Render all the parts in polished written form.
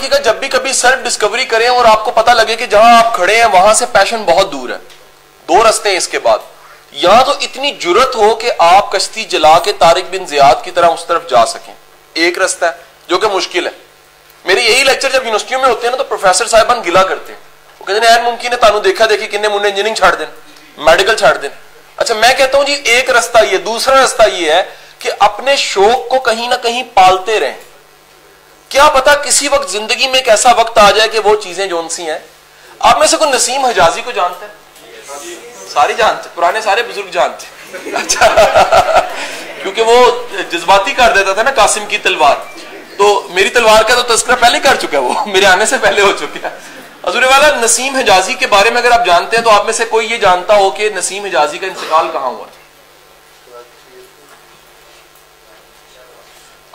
देखिएगा, जब भी कभी सेल्फ डिस्कवरी करें और आपको पता लगे कि जहां आप खड़े हैं वहां से पैशन बहुत दूर है, दो रास्ते हैं इसके बाद। यहां तो इतनी जुर्रत हो कि आप कश्ती जला के तारिक बिन जियाद की तरह उस तरफ जा सकें, एक रास्ता है जो कि मुश्किल है। मेरे यही लेक्चर जब यूनिवर्सिटियों में होते हैं ना तो प्रोफेसर साहिबान गिला करते हैं, वो कहते हैं मुमकिन है तानू देखा देखी किन्ने मुंडे इंजीनियरिंग छाड़ दें, मेडिकल छाड़ दें। अच्छा, मैं कहता हूं जी एक रास्ता ये, दूसरा रास्ता ये है कि अपने शौक को कहीं ना कहीं पालते रहें। क्या पता किसी वक्त जिंदगी में एक ऐसा वक्त आ जाए कि वो चीजें जोन सी हैं। आप में से कोई नसीम हिजाजी को जानते हैं? सारे जानते, पुराने सारे बुजुर्ग जानते। अच्छा क्योंकि वो जज्बाती कर देता था ना कासिम की तलवार, तो मेरी तलवार का तो तस्करा पहले कर चुका है, वो मेरे आने से पहले हो चुका है। हजूर वाला नसीम हिजाजी के बारे में अगर आप जानते हैं तो आप में से कोई ये जानता हो कि नसीम हिजाजी का इंतकाल कहां हुआ?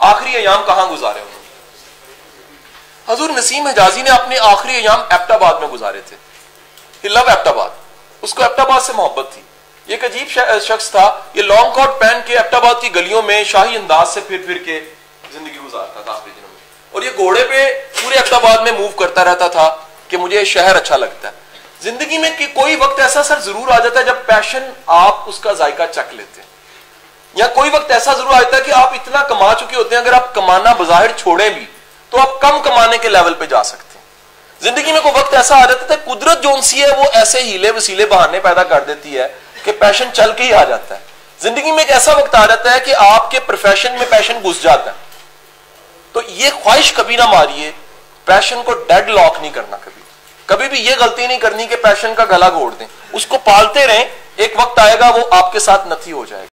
आखिरी अयाम कहां गुजारे उन्होंने? हजूर नसीम हिजाजी ने अपने आखिरी अयाम एबटाबाद में गुजारे थे। ही लव एबटाबाद, उसको एबटाबाद से मोहब्बत थी। ये एक अजीब शख्स था, ये लॉन्ग कोट पहन के एबटाबाद की गलियों में शाही अंदाज से फिर फिर के जिंदगी गुजारता था आखिरी दिनों में, और ये घोड़े पे पूरे एबटाबाद में मूव करता रहता था कि मुझे शहर अच्छा लगता है। जिंदगी में कि कोई वक्त ऐसा सर जरूर आ जाता है जब पैशन आप उसका जायका चख लेते हैं, या कोई वक्त ऐसा जरूर आ जाता है कि आप इतना कमा चुके होते हैं, अगर आप कमाना बजाहिर छोड़े भी तो आप कम कमाने के लेवल पे जा सकते हैं। जिंदगी में कोई वक्त ऐसा आ जाता है, कुदरत जोन सी है वो ऐसे हीले वसीले बहाने पैदा कर देती है कि पैशन चल के ही आ जाता है। जिंदगी में एक ऐसा वक्त आ जाता है कि आपके प्रोफेशन में पैशन घुस जाता है। तो ये ख्वाहिश कभी ना मारिए, पैशन को डेड लॉक नहीं करना, कभी भी ये गलती नहीं करनी कि पैशन का गला घोट दें, उसको पालते रहें, एक वक्त आएगा वो आपके साथ नथी हो जाएगा।